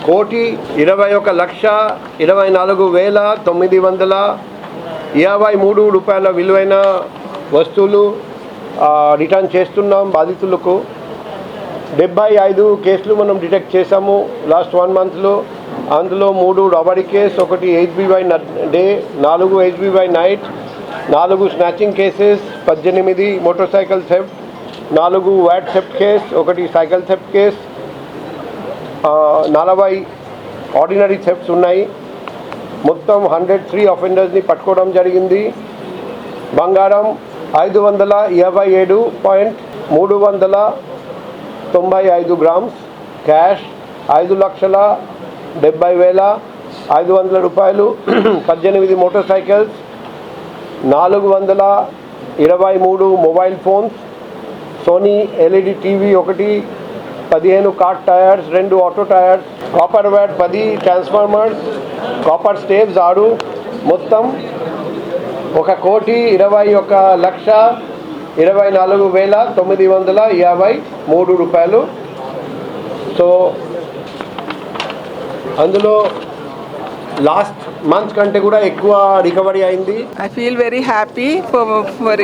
₹1,21,923 విలువైన వస్తువులు రిటర్న్ చేస్తున్నాం బాధితులకు. 75 కేసులు మనం డిటెక్ట్ చేసాము లాస్ట్ 1 మంత్లో. అందులో 3 robbery case, 1 HB day, 4 HB night, 4 snatching cases, 18 motorcycle theft, 4 వ్యాట్ theft case, 1 cycle theft case, 40 ordinary thefts ఉన్నాయి. మొత్తం 103 అఫెండర్స్ని పట్టుకోవడం జరిగింది. బంగారం 527.395 grams, cash 5,70,500 18 motorcycles, 423 mobile phones, Sony LED TV 1, 15 car tyres, 2 auto tyres, copper వ్యాట్ 10 transformers, copper స్టేవ్స్ 6, మొత్తం ₹1,24,953. సో అందులో లాస్ట్ మంత్ కంటే కూడా ఎక్కువ రికవరీ అయింది. I feel very happy for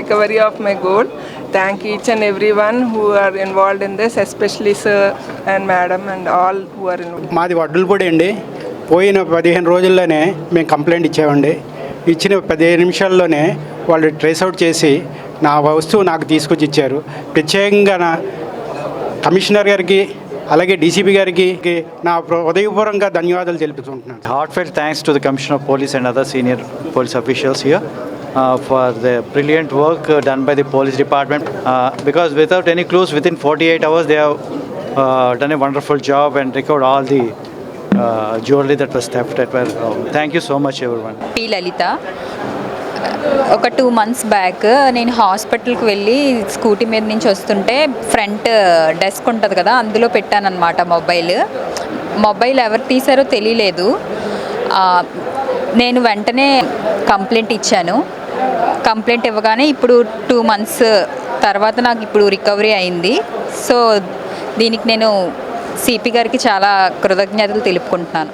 recovery of my gold. Thank each and everyone who are involved in this, especially sir and madam and all who are involved. మాది వడ్డలపూడి అండి. పోయిన 15 రోజుల్లోనే మేము కంప్లైంట్ ఇచ్చామండి. ఇచ్చిన 15 నిమిషాల్లోనే వాళ్ళు ట్రేస్ అవుట్ చేసి నా వస్తువు నాకు తీసుకొచ్చి ఇచ్చారు. ప్రత్యేకంగా నా కమిషనర్ గారికి అలాగే డీసీపీ గారికి నా హృదయపూర్వకంగా ధన్యవాదాలు తెలుపుకుంటున్నాను. Heartfelt thanks to the Commissioner of Police and other senior police officials here for the brilliant work done by the police department, because without any clues within 48 hours they have done a wonderful job and recovered all the jewelry that was theft. Thank you so much everyone. P. Lalita. ఒక 2 months back నేను హాస్పిటల్కి వెళ్ళి scooty మీద నుంచి వస్తుంటే front desk ఉంటుంది కదా, అందులో పెట్టానన్నమాట మొబైల్ ఎవరు తీశారో తెలియలేదు. నేను వెంటనే కంప్లైంట్ ఇచ్చాను. కంప్లైంట్ ఇవ్వగానే ఇప్పుడు 2 months తర్వాత నాకు ఇప్పుడు రికవరీ అయింది. సో దీనికి నేను సిపి గారికి చాలా కృతజ్ఞతలు తెలుపుకుంటున్నాను.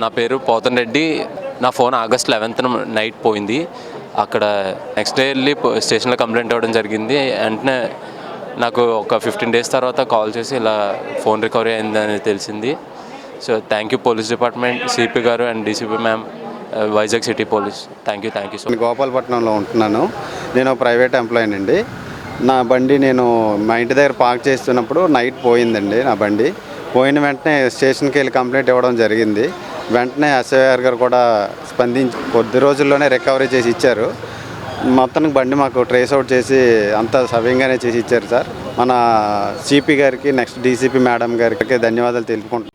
నా పేరు పోతన్ రెడ్డి. నా ఫోన్ August 11th నైట్ పోయింది. అక్కడ నెక్స్ట్ డే వెళ్ళి స్టేషన్లో కంప్లైంట్ ఇవ్వడం జరిగింది. వెంటనే నాకు ఒక 15 days తర్వాత కాల్ చేసి ఇలా ఫోన్ రికవరీ అయిందని తెలిసింది. So thank you police department, CP గారు and DCP ma'am, Vizag city police. Thank you so much. గోపాలపట్నంలో ఉంటున్నాను. నేను ప్రైవేట్ ఎంప్లాయీ అండి. నా బండి నేను మా ఇంటి దగ్గర పార్క్ చేస్తున్నప్పుడు నైట్ పోయిందండి. నా బండి పోయిన వెంటనే స్టేషన్కి వెళ్ళి కంప్లైంట్ ఇవ్వడం జరిగింది. వెంటనే ఎస్ఐఆర్ గారు కూడా స్పందించి కొద్ది రోజుల్లోనే రికవరీ చేసి ఇచ్చారు. మొత్తానికి బండి మాకు ట్రేస్ అవుట్ చేసి అంతా సవ్యంగానే చేసి ఇచ్చారు సార్. మన సిపి గారికి, నెక్స్ట్ డీసీపీ మేడం గారికి ధన్యవాదాలు తెలుపుకుంటున్నాను.